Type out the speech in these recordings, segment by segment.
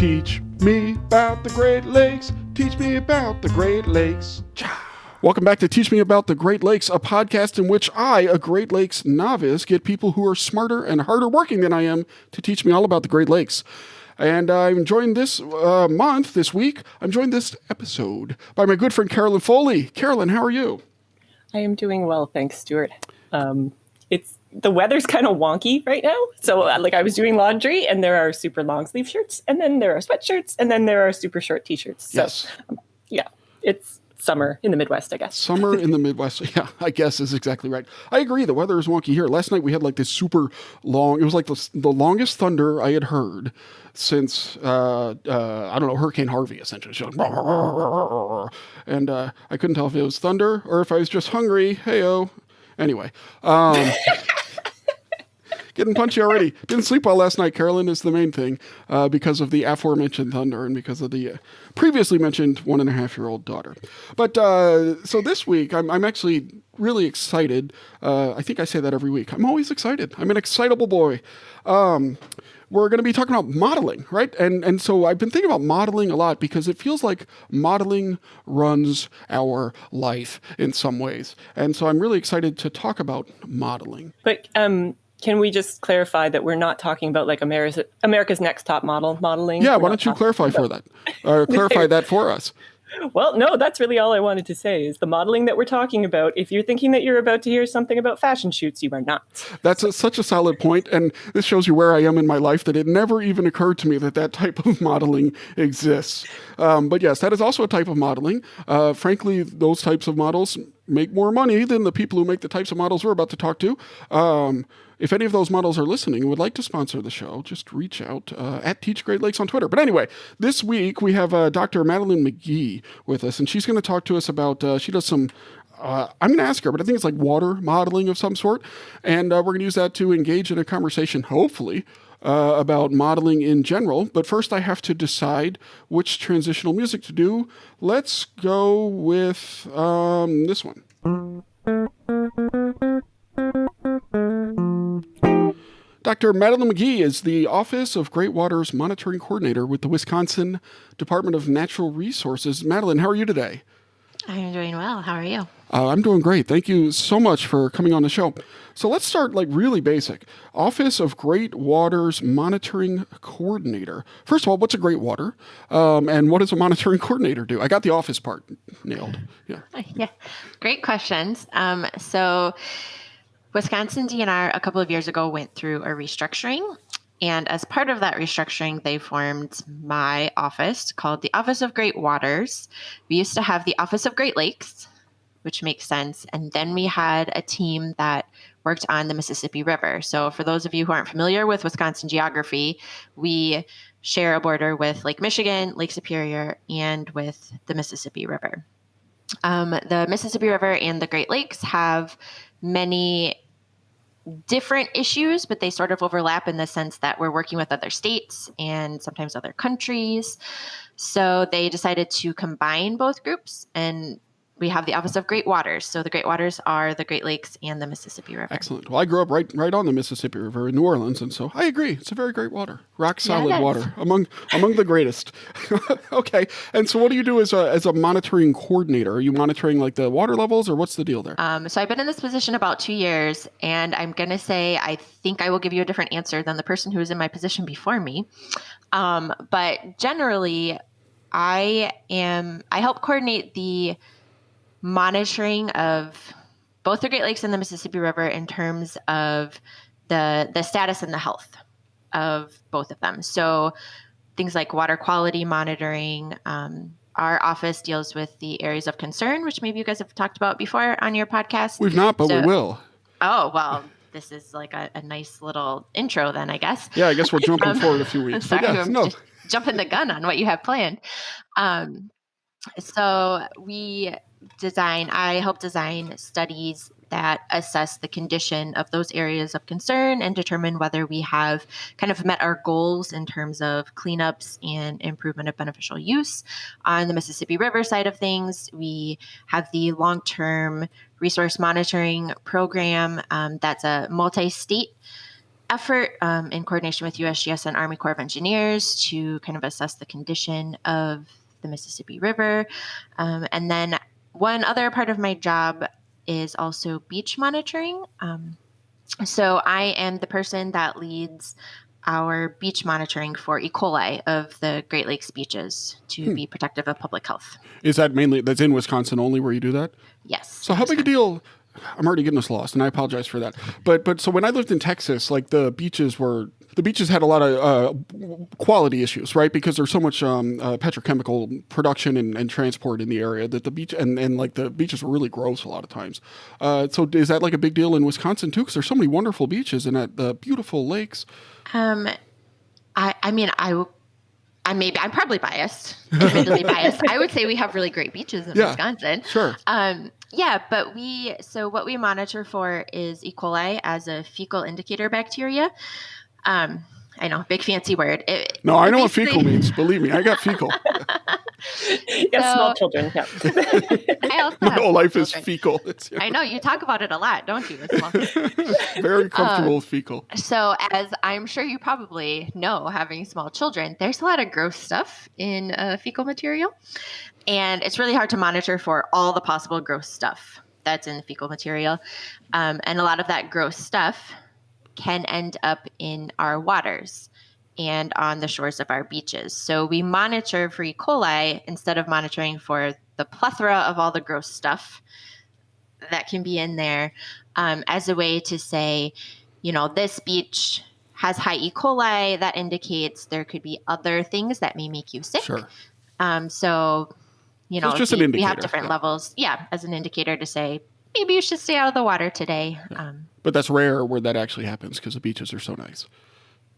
Teach me about the Great Lakes. Teach me about the Great Lakes. Welcome back to Teach Me About the Great Lakes, a podcast in which I, a Great Lakes novice, get people who are smarter and harder working than I am to teach me all about the Great Lakes. And I'm joined this week, I'm joined this episode by my good friend Carolyn Foley. Carolyn, how are you? I am doing well, thanks, Stuart. The weather's kind of wonky right now. So I was doing laundry and there are super long sleeve shirts and then there are sweatshirts and then there are super short t-shirts. So yes. It's summer in the Midwest, I guess. Summer in the Midwest. Yeah, I guess is exactly right. I agree. The weather is wonky here. Last night we had like this super long, it was like the longest thunder I had heard since, I don't know, Hurricane Harvey, essentially. And I couldn't tell if it was thunder or if I was just hungry. Hey-o. Anyway, getting punchy already. Didn't sleep well last night, Carolyn, is the main thing, because of the aforementioned thunder and because of the previously mentioned 1.5-year-old daughter. But so this week, I'm actually really excited. I think I say that every week. I'm always excited. I'm an excitable boy. We're going to be talking about modeling, right? And so I've been thinking about modeling a lot because it feels like modeling runs our life in some ways. And so I'm really excited to talk about modeling. But can we just clarify that we're not talking about like America's Next Top Model modeling? Yeah, why don't you clarify for that? Or clarify that for us. Well, no, that's really all I wanted to say is the modeling that we're talking about. If you're thinking that you're about to hear something about fashion shoots, you are not. That's such a solid point, and this shows you where I am in my life, that it never even occurred to me that type of modeling exists. But yes, that is also a type of modeling. Frankly, those types of models make more money than the people who make the types of models we're about to talk to. If any of those models are listening and would like to sponsor the show, just reach out at Teach Great Lakes on Twitter. But anyway, this week we have Dr. Madeline McGee with us, and she's going to talk to us about, she does some, I'm going to ask her, but I think it's like water modeling of some sort. And we're going to use that to engage in a conversation, hopefully, about modeling in general. But first I have to decide which transitional music to do. Let's go with this one. Dr. Madeline McGee is the Office of Great Waters Monitoring Coordinator with the Wisconsin Department of Natural Resources. Madeline, how are you today? I'm doing well. How are you? I'm doing great. Thank you so much for coming on the show. So let's start like really basic. Office of Great Waters Monitoring Coordinator. First of all, what's a great water? And what does a monitoring coordinator do? I got the office part nailed. Yeah. Great questions. So Wisconsin DNR a couple of years ago went through a restructuring. And as part of that restructuring, they formed my office called the Office of Great Waters. We used to have the Office of Great Lakes, which makes sense. And then we had a team that worked on the Mississippi River. So for those of you who aren't familiar with Wisconsin geography, we share a border with Lake Michigan, Lake Superior, and with the Mississippi River. The Mississippi River and the Great Lakes have many different issues, but they sort of overlap in the sense that we're working with other states and sometimes other countries. So they decided to combine both groups, and we have the Office of Great Waters. So the Great Waters are the Great Lakes and the Mississippi River. Excellent. Well, I grew up right on the Mississippi River in New Orleans, and so I agree. It's a very great water. Rock solid water. Among the greatest. Okay. And so what do you do as a monitoring coordinator? Are you monitoring like the water levels, or what's the deal there? So I've been in this position about 2 years, and I'm going to say I think I will give you a different answer than the person who was in my position before me. But generally, I help coordinate the monitoring of both the Great Lakes and the Mississippi River in terms of the status and the health of both of them. So things like water quality monitoring. Our office deals with the areas of concern, which maybe you guys have talked about before on your podcast. We've not, but we will. Oh, well, this is like a nice little intro then, I guess. Yeah, I guess we're jumping forward a few weeks. Sorry, just jumping the gun on what you have planned. So I help design studies that assess the condition of those areas of concern and determine whether we have kind of met our goals in terms of cleanups and improvement of beneficial use. On the Mississippi River side of things, we have the long-term resource monitoring program. That's a multi-state effort in coordination with USGS and Army Corps of Engineers to kind of assess the condition of the Mississippi River. And then one other part of my job is also beach monitoring. So I am the person that leads our beach monitoring for E. coli of the Great Lakes beaches to be protective of public health. Is that mainly, that's in Wisconsin only where you do that? Yes. So how big a deal, I'm already getting us lost, and I apologize for that. But so when I lived in Texas, like the beaches had a lot of quality issues, right? Because there's so much petrochemical production and transport in the area that the beach and like the beaches were really gross a lot of times. So is that like a big deal in Wisconsin too? Because there's so many wonderful beaches and at the beautiful lakes. I'm probably biased, admittedly biased. I would say we have really great beaches in Wisconsin. Sure. But what we monitor for is E. coli as a fecal indicator bacteria. I know, big fancy word. No, I know what fecal means. Believe me, I got fecal. Yes, small children. Yeah. My whole life is fecal. I know, you talk about it a lot, don't you? As well? Very comfortable with fecal. So as I'm sure you probably know, having small children, there's a lot of gross stuff in fecal material. And it's really hard to monitor for all the possible gross stuff that's in the fecal material. And a lot of that gross stuff can end up in our waters and on the shores of our beaches. So we monitor for E. coli instead of monitoring for the plethora of all the gross stuff that can be in there, as a way to say, this beach has high E. coli. That indicates there could be other things that may make you sick. Sure. So it's just an indicator. We have different levels. Yeah, as an indicator to say, maybe you should stay out of the water today. Yeah. But that's rare where that actually happens because the beaches are so nice.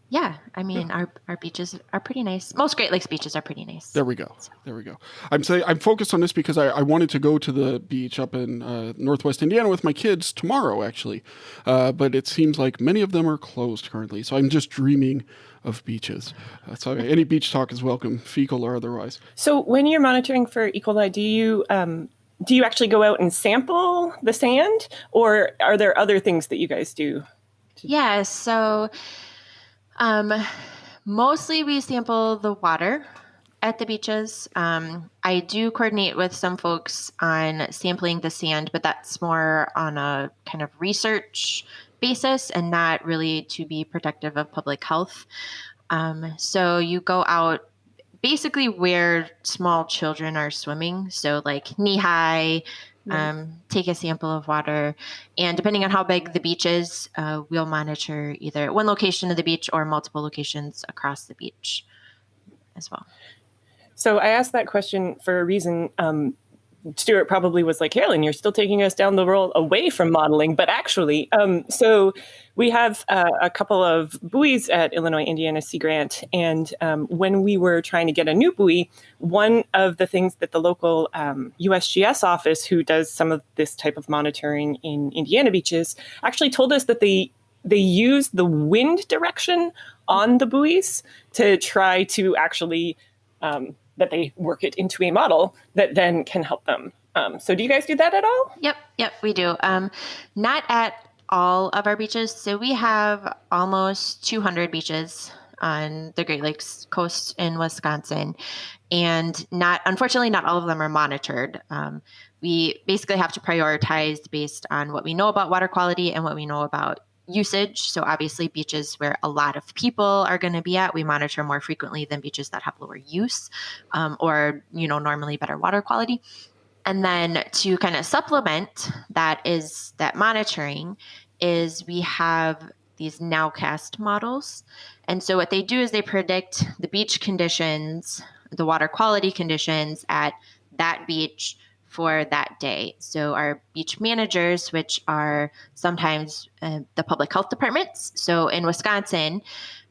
Yeah. I mean, our beaches are pretty nice. Most Great Lakes beaches are pretty nice. There we go. There we go. I'm focused on this because I wanted to go to the beach up in Northwest Indiana with my kids tomorrow, actually. But it seems like many of them are closed currently. So I'm just dreaming of beaches. So any beach talk is welcome, fecal or otherwise. So when you're monitoring for E. coli, do you actually go out and sample the sand, or are there other things that you guys do? Yeah, so mostly we sample the water at the beaches. I do coordinate with some folks on sampling the sand, but that's more on a kind of research basis and not really to be protective of public health. So you go out basically where small children are swimming. So like knee high, take a sample of water. And depending on how big the beach is, we'll monitor either one location of the beach or multiple locations across the beach as well. So I asked that question for a reason. Stuart probably was like, Carolyn, you're still taking us down the road away from modeling. But actually, so we have a couple of buoys at Illinois Indiana Sea Grant. And when we were trying to get a new buoy, one of the things that the local USGS office, who does some of this type of monitoring in Indiana beaches, actually told us that they use the wind direction on the buoys to try to actually that they work it into a model that then can help them. So do you guys do that at all? Yep, we do. Not at all of our beaches. So we have almost 200 beaches on the Great Lakes coast in Wisconsin. And unfortunately, not all of them are monitored. We basically have to prioritize based on what we know about water quality and what we know about usage. So obviously beaches where a lot of people are going to be at, we monitor more frequently than beaches that have lower use or normally better water quality. And then to kind of supplement that monitoring is we have these nowcast models. And so what they do is they predict the beach conditions, the water quality conditions at that beach for that day. So our beach managers, which are sometimes the public health departments. So in Wisconsin,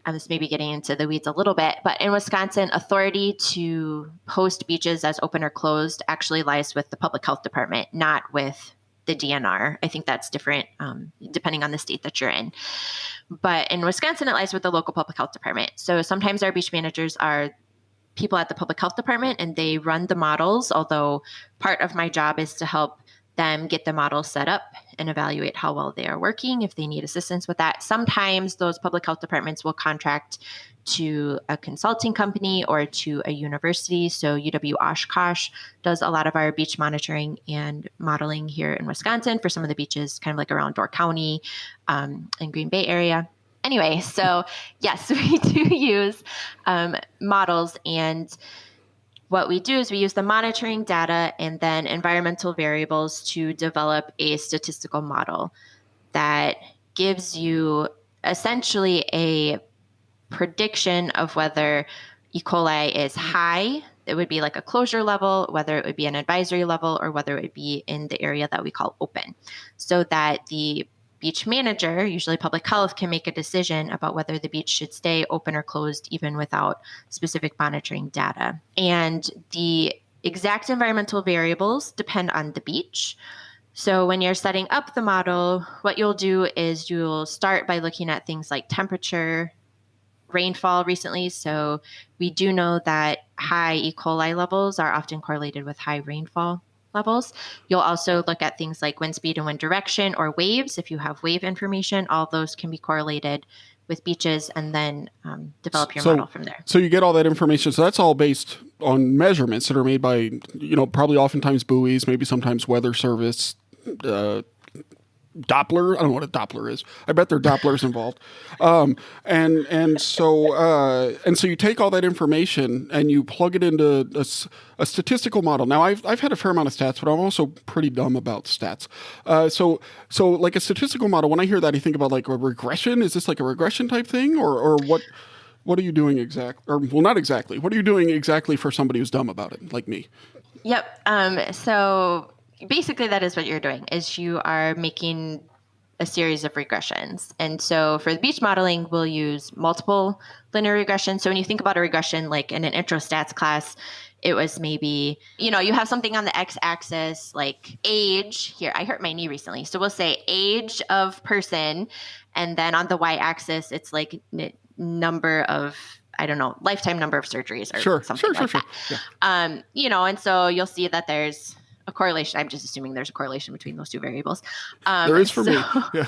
this may be getting into the weeds a little bit, but in Wisconsin, authority to post beaches as open or closed actually lies with the public health department, not with the DNR. I think that's different depending on the state that you're in. But in Wisconsin, it lies with the local public health department. So sometimes our beach managers are people at the public health department and they run the models, although part of my job is to help them get the model set up and evaluate how well they are working, if they need assistance with that. Sometimes those public health departments will contract to a consulting company or to a university. So UW-Oshkosh does a lot of our beach monitoring and modeling here in Wisconsin for some of the beaches, kind of like around Door County and Green Bay area. Anyway, so yes, we do use models, and what we do is we use the monitoring data and then environmental variables to develop a statistical model that gives you essentially a prediction of whether E. coli is high. It would be like a closure level, whether it would be an advisory level, or whether it would be in the area that we call open, so that the beach manager, usually public health, can make a decision about whether the beach should stay open or closed, even without specific monitoring data. And the exact environmental variables depend on the beach. So when you're setting up the model, what you'll do is you'll start by looking at things like temperature, rainfall recently. So we do know that high E. coli levels are often correlated with high rainfall levels. You'll also look at things like wind speed and wind direction, or waves. If you have wave information, all those can be correlated with beaches, and then develop your model from there. So you get all that information. So that's all based on measurements that are made by, probably oftentimes buoys, maybe sometimes weather service, Doppler. I don't know what a Doppler is. I bet there are Dopplers involved. And so you take all that information and you plug it into a statistical model. Now I've had a fair amount of stats, but I'm also pretty dumb about stats. So like a statistical model, when I hear that, I think about like a regression. Is this like a regression type thing, or what? What are you doing exactly? Or well, not exactly. What are you doing exactly for somebody who's dumb about it, like me? Yep. So basically that is what you're doing, is you are making a series of regressions. And so for the beach modeling, we'll use multiple linear regression. So when you think about a regression, like in an intro stats class, it was maybe, you have something on the x-axis, like age. Here, I hurt my knee recently. So we'll say age of person. And then on the y-axis, it's like number of, I don't know, lifetime number of surgeries or something like that. Yeah. And so you'll see that there's a correlation. I'm just assuming there's a correlation between those two variables. There is for me. Yeah.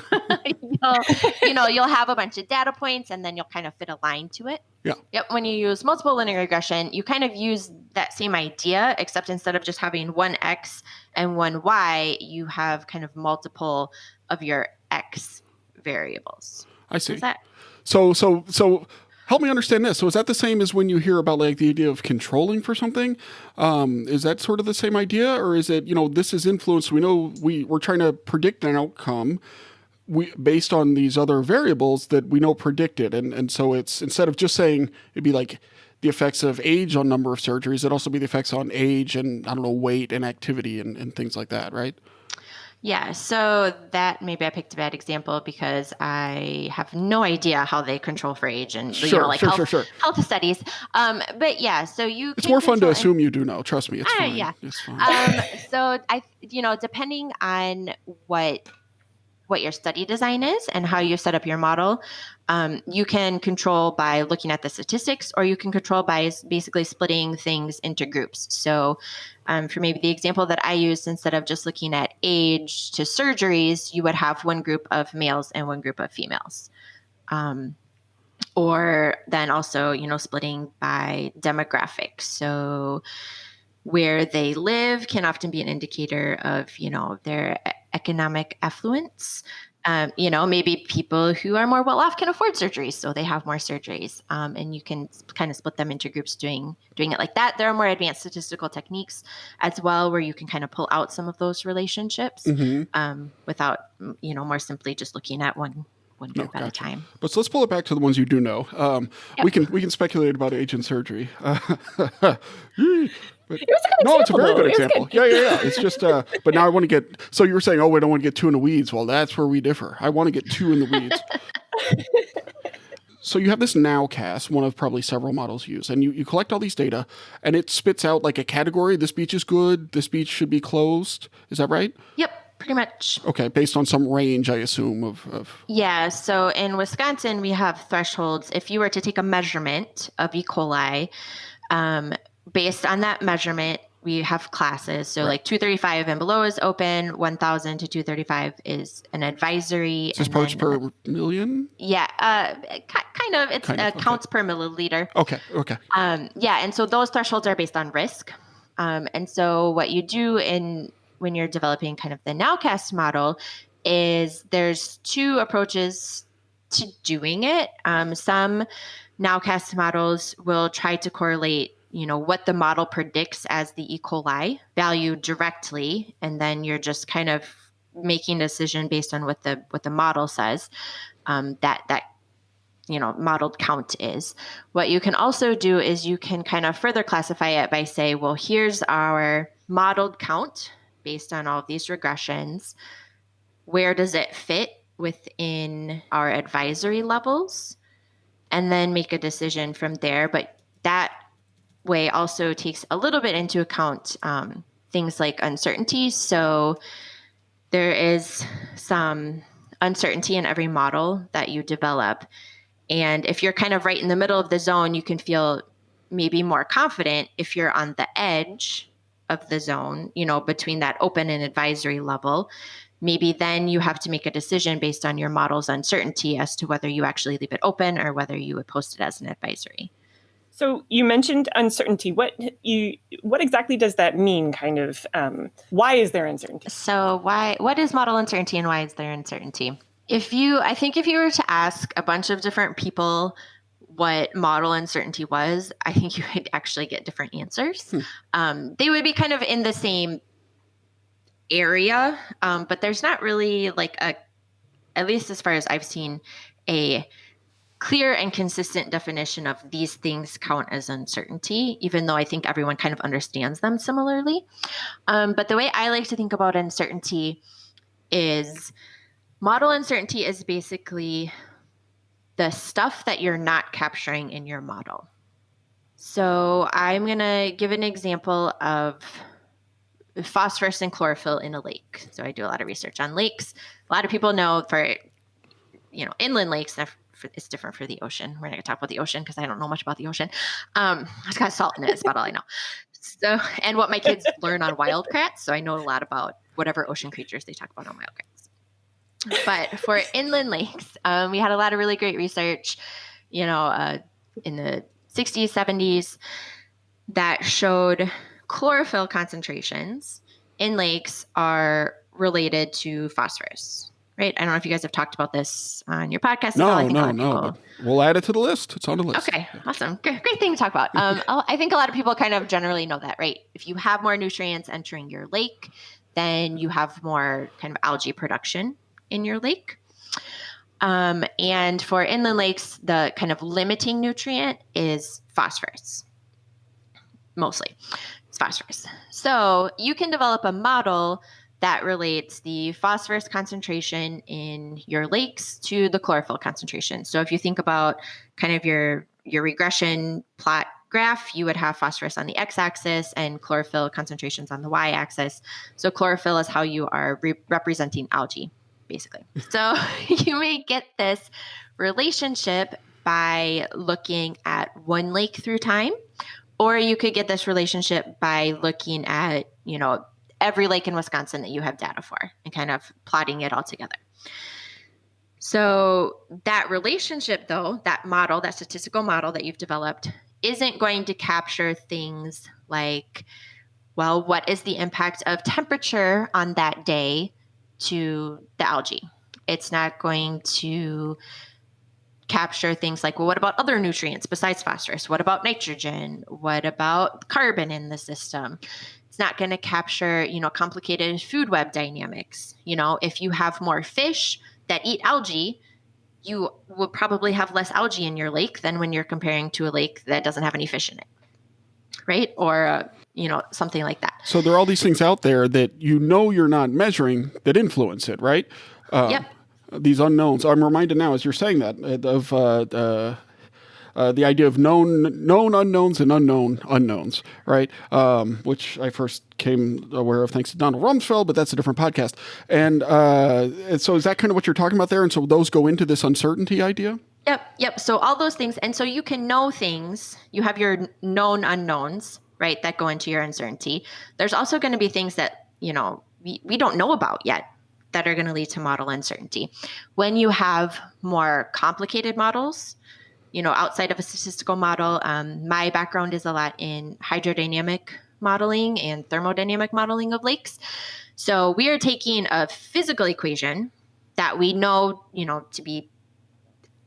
You'll have a bunch of data points, and then you'll kind of fit a line to it. Yeah. Yep. When you use multiple linear regression, you kind of use that same idea, except instead of just having one X and one Y, you have kind of multiple of your X variables. I see. Is that? So help me understand this. So is that the same as when you hear about like the idea of controlling for something? Is that sort of the same idea, or is it, this is influence? We know we're trying to predict an outcome based on these other variables that we know predicted. And so it's, instead of just saying, it'd be like the effects of age on number of surgeries, it'd also be the effects on age and, I don't know, weight and activity and things like that, right? Yeah, so that maybe I picked a bad example because I have no idea how they control for age and health studies. But yeah, so it's more fun to assume you do know. Trust me, it's fine. Yeah. It's fine. So depending on what your study design is and how you set up your model, you can control by looking at the statistics, or you can control by basically splitting things into groups. So for maybe the example that I used, instead of just looking at age to surgeries, you would have one group of males and one group of females. Or then also, splitting by demographics. So where they live can often be an indicator of, their economic affluence. Maybe people who are more well-off can afford surgeries, so they have more surgeries. And you can kind of split them into groups doing it like that. There are more advanced statistical techniques as well, where you can kind of pull out some of those relationships without, more simply just looking at one group at a time. But so let's pull it back to the ones you do know. We can speculate about age and surgery. But, it's a very good example. Yeah. It's just, but now I want to get, so you were saying, we don't want to get too in the weeds. Well, that's where we differ. I want to get too in the weeds. So you have this nowcast, one of probably several models used, and you collect all these data, and it spits out like a category. This beach is good. This beach should be closed. Is that right? Yep. Pretty much. Okay, based on some range, I assume, of... Yeah, so in Wisconsin, we have thresholds. If you were to take a measurement of E. coli, based on that measurement, we have classes. So like 235 and below is open, 1,000 to 235 is an advisory. Is this parts per million? Yeah, kind of. It's counts per milliliter. Okay. Yeah, and so those thresholds are based on risk. And so what you do when you're developing kind of the nowcast model is there's two approaches to doing it. Some nowcast models will try to correlate what the model predicts as the E. coli value directly, and then you're just kind of making a decision based on what the model says that modeled count is. What you can also do is you can kind of further classify it by say, well, here's our modeled count based on all of these regressions. Where does it fit within our advisory levels? And then make a decision from there. But that way also takes a little bit into account things like uncertainty. So there is some uncertainty in every model that you develop. And if you're kind of right in the middle of the zone, you can feel maybe more confident. If you're on the edge of the zone, between that open and advisory level, maybe then you have to make a decision based on your model's uncertainty as to whether you actually leave it open or whether you would post it as an advisory. So you mentioned uncertainty. What exactly does that mean? Kind of, why is there uncertainty? So what is model uncertainty and why is there uncertainty? I think if you were to ask a bunch of different people what model uncertainty was, I think you would actually get different answers. They would be kind of in the same area, but there's not really at least as far as I've seen, a clear and consistent definition of these things count as uncertainty, even though I think everyone kind of understands them similarly. But the way I like to think about uncertainty is model uncertainty is basically the stuff that you're not capturing in your model. So I'm going to give an example of phosphorus and chlorophyll in a lake. So I do a lot of research on lakes. A lot of people know for, inland lakes, it's different for the ocean. We're not going to talk about the ocean because I don't know much about the ocean. It's got salt in it. That's about all I know. So, and what my kids learn on Wildcrats. So I know a lot about whatever ocean creatures they talk about on Wildcrats. But for inland lakes, we had a lot of really great research, in the 60s, 70s that showed chlorophyll concentrations in lakes are related to phosphorus. Right. I don't know if you guys have talked about this on your podcast. No. We'll add it to the list. It's on the list. Okay. Awesome. Great thing to talk about. I think a lot of people kind of generally know that, right? If you have more nutrients entering your lake, then you have more kind of algae production in your lake. And for inland lakes, the kind of limiting nutrient is phosphorus. Mostly it's phosphorus. So you can develop a model that relates the phosphorus concentration in your lakes to the chlorophyll concentration. So if you think about kind of your regression plot graph, you would have phosphorus on the x-axis and chlorophyll concentrations on the y-axis. So chlorophyll is how you are representing algae, basically. So you may get this relationship by looking at one lake through time, or you could get this relationship by looking at, every lake in Wisconsin that you have data for and kind of plotting it all together. So that relationship, though, that statistical model that you've developed isn't going to capture things like, well, what is the impact of temperature on that day to the algae? It's not going to capture things like, well, what about other nutrients besides phosphorus? What about nitrogen? What about carbon in the system? It's not going to capture, complicated food web dynamics. If you have more fish that eat algae, you will probably have less algae in your lake than when you're comparing to a lake that doesn't have any fish in it, right? Or, something like that. So there are all these things out there that you're not measuring that influence it, right? Yep. These unknowns. I'm reminded now, as you're saying that, of the idea of known unknowns and unknown unknowns, right? Which I first came aware of thanks to Donald Rumsfeld, but that's a different podcast. And so is that kind of what you're talking about there? And so those go into this uncertainty idea? Yep. So all those things. And so you can know things. You have your known unknowns, right, that go into your uncertainty. There's also going to be things that, we don't know about yet that are going to lead to model uncertainty. When you have more complicated models, outside of a statistical model, my background is a lot in hydrodynamic modeling and thermodynamic modeling of lakes. So we are taking a physical equation that we know, to be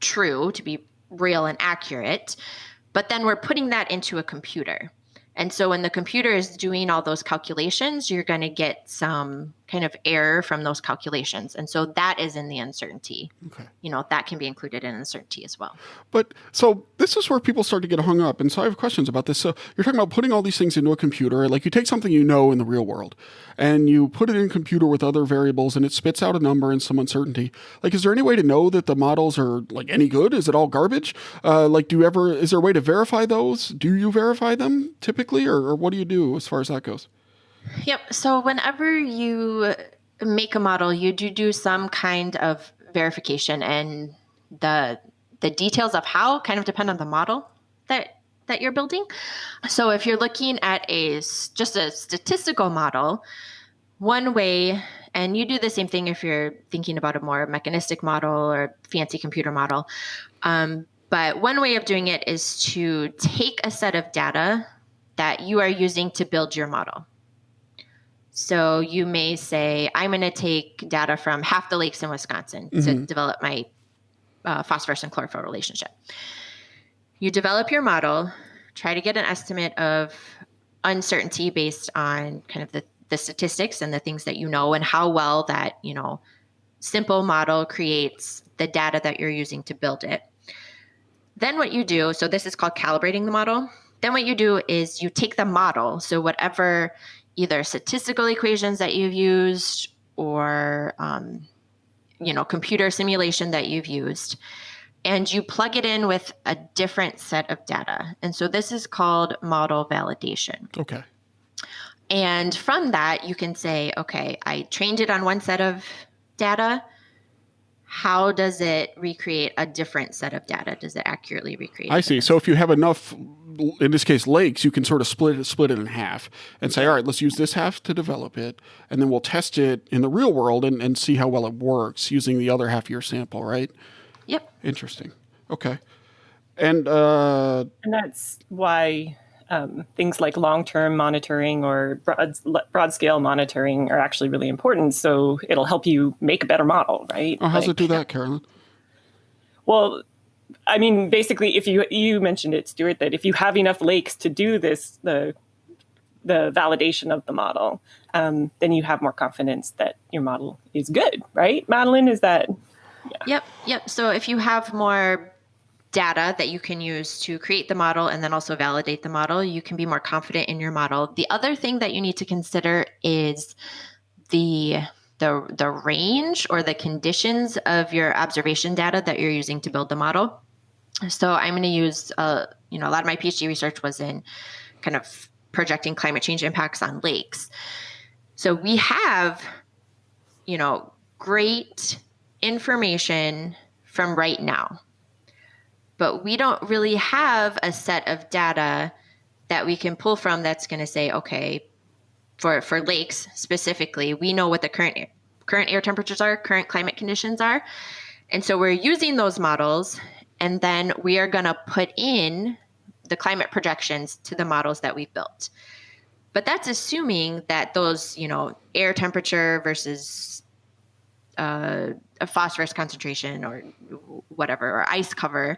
true, to be real and accurate, but then we're putting that into a computer. And so when the computer is doing all those calculations, you're going to get some kind of error from those calculations. And so that is in the uncertainty. Okay. That can be included in uncertainty as well. But so this is where people start to get hung up. And so I have questions about this. So you're talking about putting all these things into a computer. Like you take something in the real world and you put it in a computer with other variables and it spits out a number and some uncertainty. Like, is there any way to know that the models are like any good? Is it all garbage? Is there a way to verify those? Do you verify them typically, or what do you do as far as that goes? Yep. So whenever you make a model, you do some kind of verification, and the details of how kind of depend on the model that you're building. So if you're looking at just a statistical model, one way, and you do the same thing if you're thinking about a more mechanistic model or fancy computer model, but one way of doing it is to take a set of data that you are using to build your model. So you may say, I'm going to take data from half the lakes in Wisconsin to develop my phosphorus and chlorophyll relationship. You develop your model, try to get an estimate of uncertainty based on kind of the statistics and the things that and how well that, simple model creates the data that you're using to build it. Then what you do, so this is called calibrating the model. Then what you do is you take the model, so whatever either statistical equations that you've used or, computer simulation that you've used, and you plug it in with a different set of data. And so this is called model validation. Okay. And from that, you can say, okay, I trained it on one set of data. How does it recreate a different set of data? Does it accurately recreate? I see. So if you have enough, in this case, lakes, you can sort of split it in half and say, all right, let's use this half to develop it, and then we'll test it in the real world and see how well it works using the other half of your sample, right? Yep. Interesting. Okay. And that's why things like long-term monitoring or broad-scale monitoring are actually really important. So it'll help you make a better model, right? How's it do that, Carolyn? Well, I mean, basically, if you mentioned it, Stuart, that if you have enough lakes to do this, the validation of the model, then you have more confidence that your model is good, right? Madeline, is that? Yeah. Yep. So if you have more data that you can use to create the model and then also validate the model, you can be more confident in your model. The other thing that you need to consider is the range or the conditions of your observation data that you're using to build the model. So I'm going to use, a lot of my PhD research was in kind of projecting climate change impacts on lakes. So we have, great information from right now, but we don't really have a set of data that we can pull from that's going to say, okay, for lakes specifically, we know what the current air temperatures are, current climate conditions are. And so we're using those models, and then we are going to put in the climate projections to the models that we've built. But that's assuming that those, air temperature versus a phosphorus concentration or whatever, or ice cover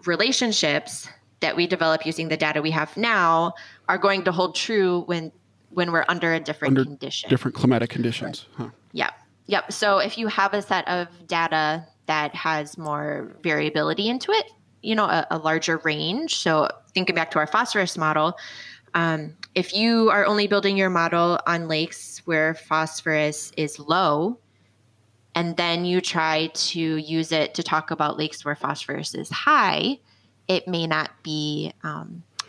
relationships that we develop using the data we have now are going to hold true when we're under a different condition. Different climatic conditions. Right. Huh. Yep. So if you have a set of data that has more variability into it, a larger range. So thinking back to our phosphorus model, if you are only building your model on lakes where phosphorus is low, and then you try to use it to talk about lakes where phosphorus is high, it may not be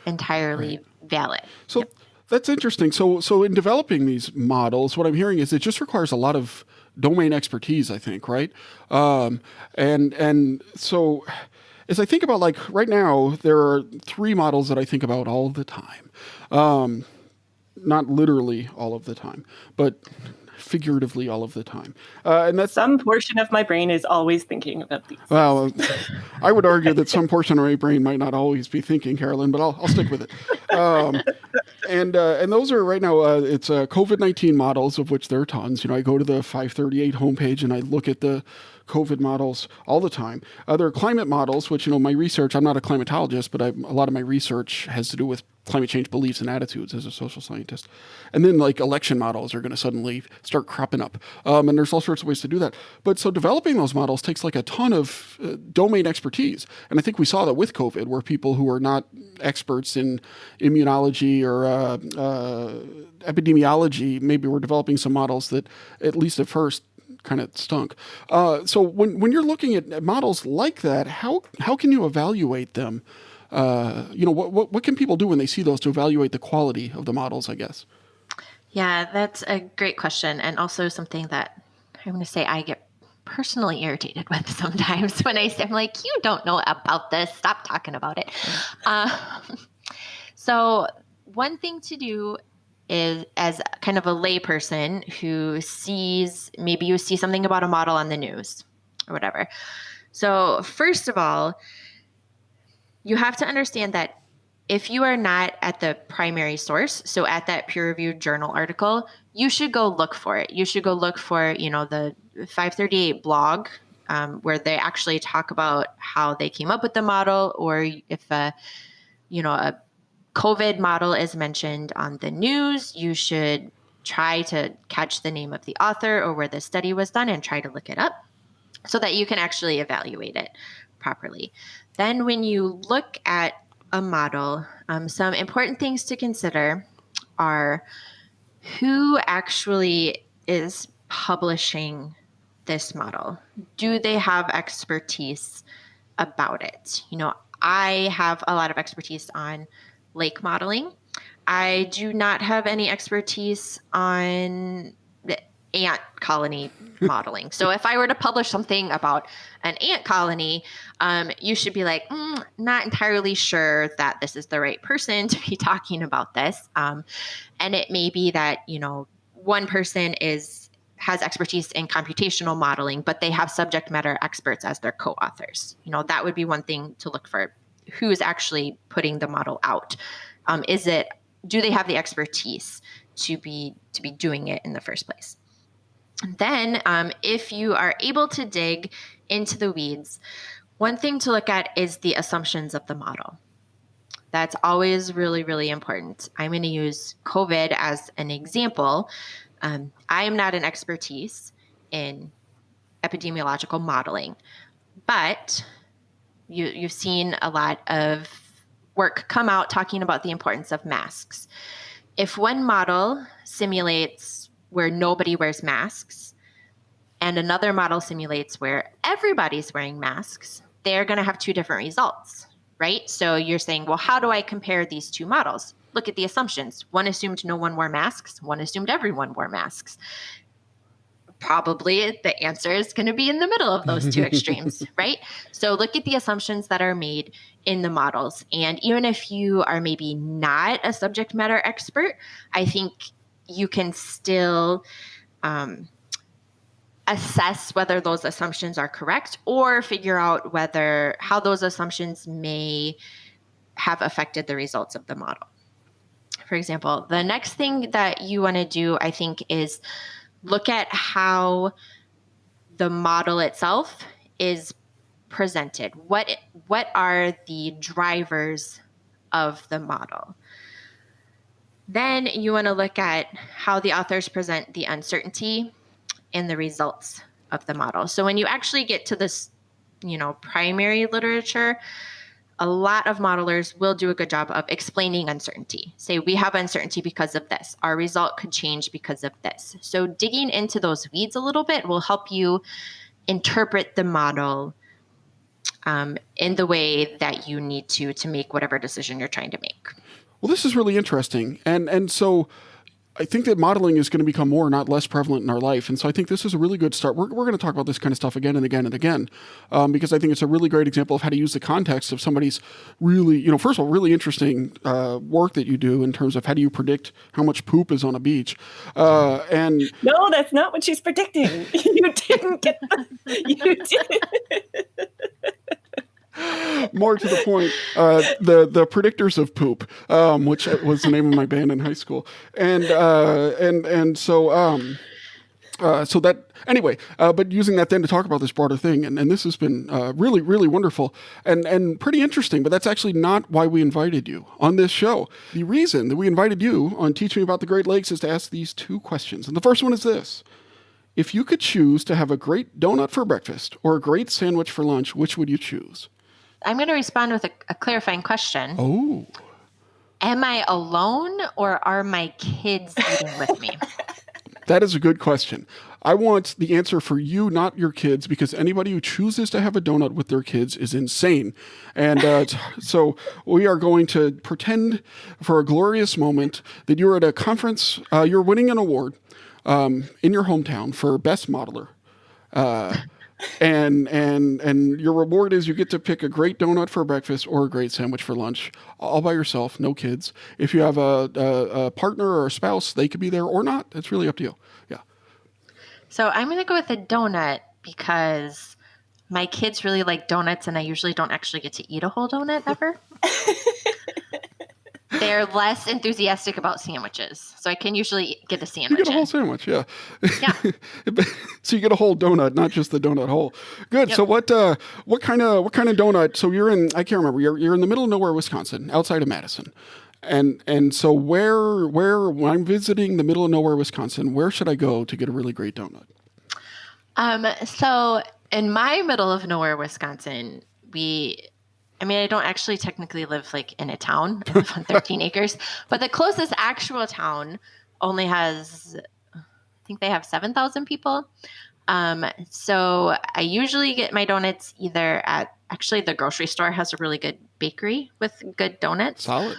entirely valid. So that's interesting. So in developing these models, what I'm hearing is it just requires a lot of domain expertise, I think, right? And so is I think about, like, right now, there are three models that I think about all the time. Not literally all of the time, but figuratively all of the time. And that's Some portion of my brain is always thinking about these. Well, I would argue that some portion of my brain might not always be thinking, Carolyn, but I'll stick with it. And those are right now, it's COVID-19 models, of which there are tons. I go to the 538 homepage and I look at the COVID models all the time. There are climate models, which, my research, I'm not a climatologist, but a lot of my research has to do with climate change beliefs and attitudes as a social scientist. And then, like, election models are going to suddenly start cropping up. And there's all sorts of ways to do that. But so developing those models takes, like, a ton of domain expertise. And I think we saw that with COVID, where people who are not experts in immunology or epidemiology maybe were developing some models that, at least at first, kind of stunk. So when you're looking at models like that, how can you evaluate them? What can people do when they see those to evaluate the quality of the models, I guess? Yeah, that's a great question. And also something that I'm going to say I get personally irritated with sometimes when I'm like, you don't know about this. Stop talking about it. So one thing to do is, as kind of a layperson who maybe you see something about a model on the news or whatever. So first of all, you have to understand that if you are not at the primary source, so at that peer-reviewed journal article, you should go look for it. You should go look for, the 538 blog, where they actually talk about how they came up with the model, or if a COVID model is mentioned on the news, you should try to catch the name of the author or where the study was done and try to look it up so that you can actually evaluate it properly. Then when you look at a model, some important things to consider are who actually is publishing this model. Do they have expertise about it? I have a lot of expertise on lake modeling. I do not have any expertise on the ant colony modeling. So if I were to publish something about an ant colony, you should be like, not entirely sure that this is the right person to be talking about this. And it may be that, one person has expertise in computational modeling, but they have subject matter experts as their co-authors. That would be one thing to look for. Who is actually putting the model out? Do they have the expertise to be doing it in the first place? Then, if you are able to dig into the weeds, one thing to look at is the assumptions of the model. That's always really, really important. I'm going to use COVID as an example. I am not an expertise in epidemiological modeling, but you've seen a lot of work come out talking about the importance of masks. If one model simulates where nobody wears masks and another model simulates where everybody's wearing masks, they're going to have two different results, right? So you're saying, well, how do I compare these two models? Look at the assumptions. One assumed no one wore masks. One assumed everyone wore masks. Probably the answer is going to be in the middle of those two extremes, right? So look at the assumptions that are made in the models. And even if you are maybe not a subject matter expert, I think you can still assess whether those assumptions are correct or figure out how those assumptions may have affected the results of the model. For example, the next thing that you want to do, I think, is look at how the model itself is presented. What are the drivers of the model? Then you want to look at how the authors present the uncertainty and the results of the model. So when you actually get to this, primary literature, a lot of modelers will do a good job of explaining uncertainty. Say, we have uncertainty because of this. Our result could change because of this. So digging into those weeds a little bit will help you interpret the model in the way that you need to make whatever decision you're trying to make. Well, this is really interesting. And so I think that modeling is going to become more, not less prevalent in our life. And so I think this is a really good start. We're going to talk about this kind of stuff again and again and again, because I think it's a really great example of how to use the context of somebody's really, first of all, really interesting work that you do in terms of how do you predict how much poop is on a beach. And no, that's not what she's predicting. You didn't get you did. More to the point, the predictors of poop, which was the name of my band in high school, and so that anyway. But using that then to talk about this broader thing, and this has been really really wonderful and pretty interesting. But that's actually not why we invited you on this show. The reason that we invited you on Teach Me About the Great Lakes is to ask these two questions, and the first one is this: if you could choose to have a great donut for breakfast or a great sandwich for lunch, which would you choose? I'm going to respond with a clarifying question. Oh. Am I alone or are my kids eating with me? That is a good question. I want the answer for you, not your kids, because anybody who chooses to have a donut with their kids is insane. And so we are going to pretend for a glorious moment that you're at a conference, you're winning an award in your hometown for Best Modeler. And your reward is you get to pick a great donut for breakfast or a great sandwich for lunch, all by yourself, no kids. If you have a partner or a spouse, they could be there or not. It's really up to you. Yeah. So I'm going to go with a donut because my kids really like donuts, and I usually don't actually get to eat a whole donut ever. They're less enthusiastic about sandwiches, so I can usually get a sandwich. You get a whole sandwich, yeah. Yeah. So you get a whole donut, not just the donut hole. Good. Yep. So what kind of donut? So you're in, I can't remember. You're in the middle of nowhere, Wisconsin, outside of Madison, and so where when I'm visiting the middle of nowhere, Wisconsin, where should I go to get a really great donut? So in my middle of nowhere, Wisconsin, I don't actually technically live like in a town. I live on 13 acres, but the closest actual town only has, I think they have 7,000 people. So I usually get my donuts either at, actually the grocery store has a really good bakery with good donuts. Solid.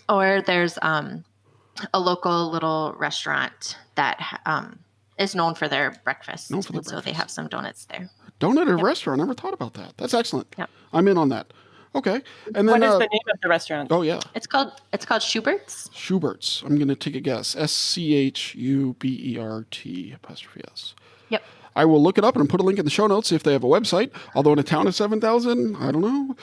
Or there's a local little restaurant that is known for their breakfast. So they have some donuts there. Donut at a restaurant. I never thought about that. That's excellent. Yep. I'm in on that. Okay. And then what is the name of the restaurant? Oh yeah. It's called Schubert's. Schubert's. I'm going to take a guess. SCHUBERT'. Yep. I will look it up and put a link in the show notes if they have a website. Although in a town of 7,000, I don't know.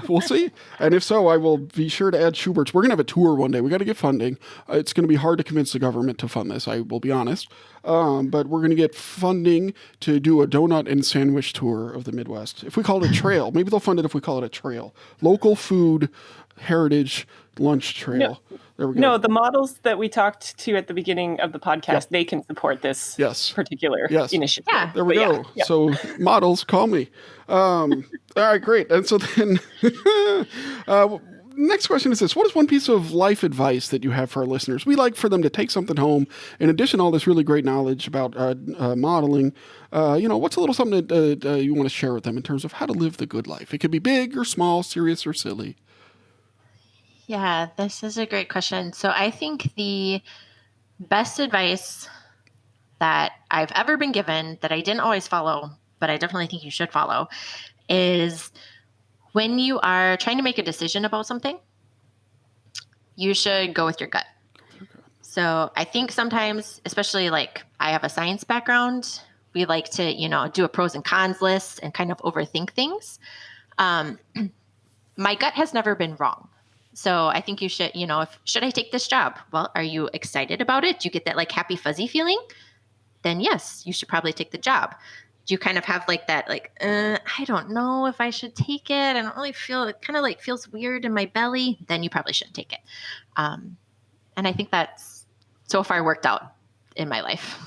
We'll see. And if so, I will be sure to add Schubert's. We're going to have a tour one day. We got to get funding. It's going to be hard to convince the government to fund this, I will be honest. But we're going to get funding to do a donut and sandwich tour of the Midwest. If we call it a trail, maybe they'll fund it if we call it a trail. Local food, heritage, lunch trail. There we go. No, the models that we talked to at the beginning of the podcast, they can support this particular initiative. Yeah. There we go. Yeah. So models, call me. All right, great. And so then next question is this. What is one piece of life advice that you have for our listeners? We like for them to take something home. In addition to all this really great knowledge about modeling, what's a little something that you want to share with them in terms of how to live the good life? It could be big or small, serious or silly. Yeah, this is a great question. So I think the best advice that I've ever been given that I didn't always follow, but I definitely think you should follow, is when you are trying to make a decision about something, you should go with your gut. So I think sometimes, especially like I have a science background, we like to, do a pros and cons list and kind of overthink things. My gut has never been wrong. So I think you should, should I take this job? Well, are you excited about it? Do you get that like happy fuzzy feeling? Then yes, you should probably take the job. Do you kind of have like that, like, I don't know if I should take it. I don't really feel, it kind of like feels weird in my belly. Then you probably shouldn't take it. And I think that's so far worked out in my life.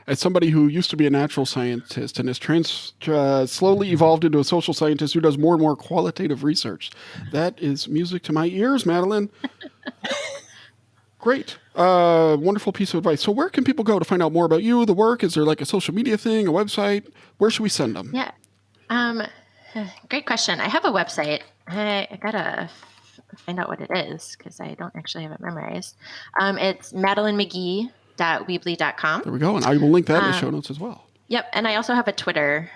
As somebody who used to be a natural scientist and has slowly evolved into a social scientist who does more and more qualitative research, that is music to my ears, Madeline. Great. Wonderful piece of advice. So where can people go to find out more about you, the work? Is there like a social media thing, a website? Where should we send them? Yeah. Great question. I have a website. I got to find out what it is because I don't actually have it memorized. It's madeleinemcgee.weebly.com. There we go. And I will link that in the show notes as well. Yep. And I also have a Twitter,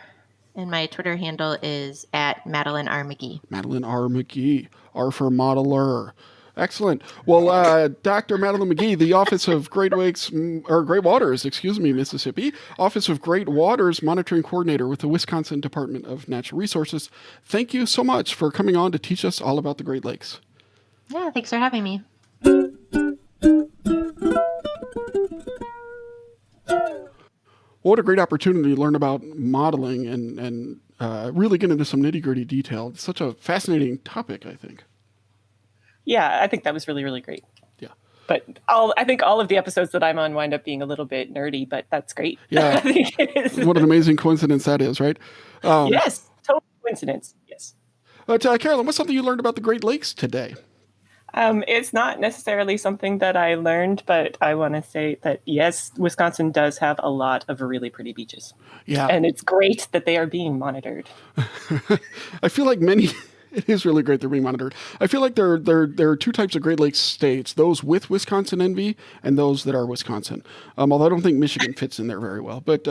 and my Twitter handle is at Madeline R. McGee. Madeline R. McGee. R for modeler. Excellent. Well, Dr. Madeline McGee, the Office of Great Waters, Mississippi, Office of Great Waters Monitoring Coordinator with the Wisconsin Department of Natural Resources. Thank you so much for coming on to teach us all about the Great Lakes. Yeah, thanks for having me. What a great opportunity to learn about modeling and really get into some nitty-gritty detail. It's such a fascinating topic, I think. Yeah, I think that was really, really great. Yeah. But I think all of the episodes that I'm on wind up being a little bit nerdy, but that's great. Yeah. I think it is. What an amazing coincidence that is, right? Yes, total coincidence. Yes. Carolyn, what's something you learned about the Great Lakes today? It's not necessarily something that I learned, but I want to say that, yes, Wisconsin does have a lot of really pretty beaches. Yeah. And it's great that they are being monitored. I feel like it is really great they're being monitored. I feel like there are two types of Great Lakes states, those with Wisconsin envy and those that are Wisconsin. Although I don't think Michigan fits in there very well. But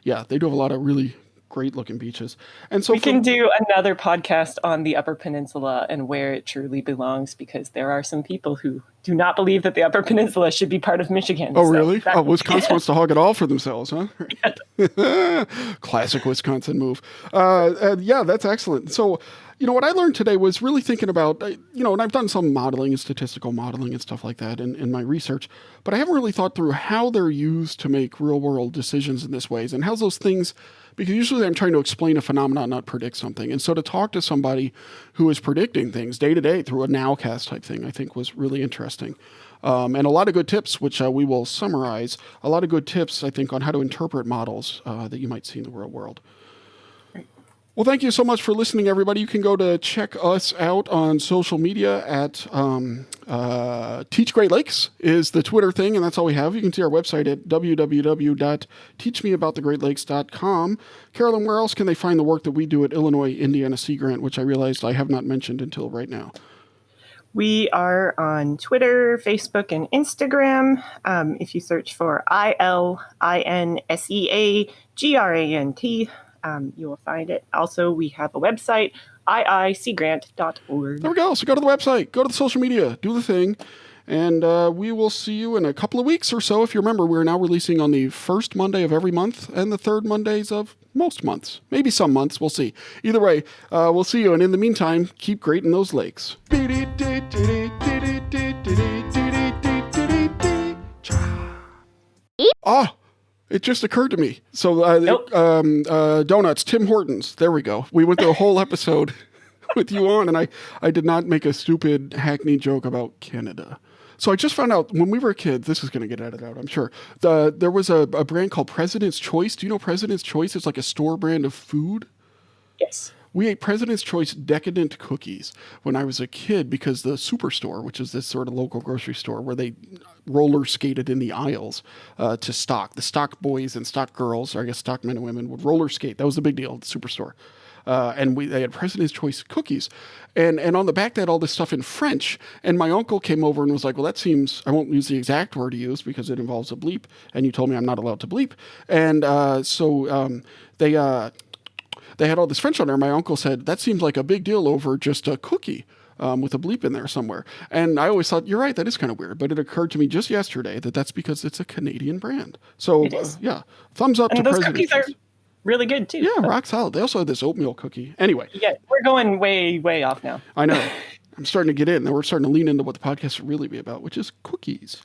yeah, they do have a lot of really great looking beaches. And so we can do another podcast on the Upper Peninsula and where it truly belongs, because there are some people who do not believe that the Upper Peninsula should be part of Michigan. Oh, really? Wisconsin wants to hog it all for themselves, huh? Classic Wisconsin move. Yeah, that's excellent. So, what I learned today was really thinking about, and I've done some modeling and statistical modeling and stuff like that in my research, but I haven't really thought through how they're used to make real world decisions in this ways and how those things, because usually I'm trying to explain a phenomenon, not predict something. And so to talk to somebody who is predicting things day to day through a nowcast type thing, I think was really interesting. And a lot of good tips, which we will summarize, a lot of good tips, I think, on how to interpret models that you might see in the real world. Well, thank you so much for listening, everybody. You can go to check us out on social media at Teach Great Lakes is the Twitter thing, and that's all we have. You can see our website at www.teachmeaboutthegreatlakes.com. Carolyn, where else can they find the work that we do at Illinois Indiana Sea Grant, which I realized I have not mentioned until right now? We are on Twitter, Facebook, and Instagram. If you search for ILINSEAGRANT, you will find it. Also, we have a website, iiseagrant.org. There we go. So go to the website, go to the social media, do the thing, and we will see you in a couple of weeks or so. If you remember, we're now releasing on the first Monday of every month and the third Mondays of most months. Maybe some months. We'll see. Either way, we'll see you. And in the meantime, keep great in those lakes. It just occurred to me. So, donuts, Tim Hortons. There we go. We went through a whole episode with you on, and I did not make a stupid hackneyed joke about Canada. So I just found out when we were kids, this is going to get edited out, I'm sure. There was a brand called President's Choice. Do you know President's Choice? It's like a store brand of food. Yes. We ate President's Choice decadent cookies when I was a kid because the Superstore, which is this sort of local grocery store where they roller skated in the aisles to stock. The stock boys and stock girls, or I guess stock men and women, would roller skate. That was the big deal at the Superstore. And they had President's Choice cookies. And on the back, they had all this stuff in French. And my uncle came over and was like, well, that seems, I won't use the exact word to use because it involves a bleep. And you told me I'm not allowed to bleep. And so they had all this French on there. My uncle said, that seems like a big deal over just a cookie with a bleep in there somewhere. And I always thought, you're right, that is kind of weird. But it occurred to me just yesterday that that's because it's a Canadian brand. So, yeah, thumbs up to President's Choice. Are really good, too. Yeah, rock solid. They also had this oatmeal cookie. Anyway. Yeah, we're going way, way off now. I know. I'm starting to get in. We're starting to lean into what the podcast should really be about, which is cookies.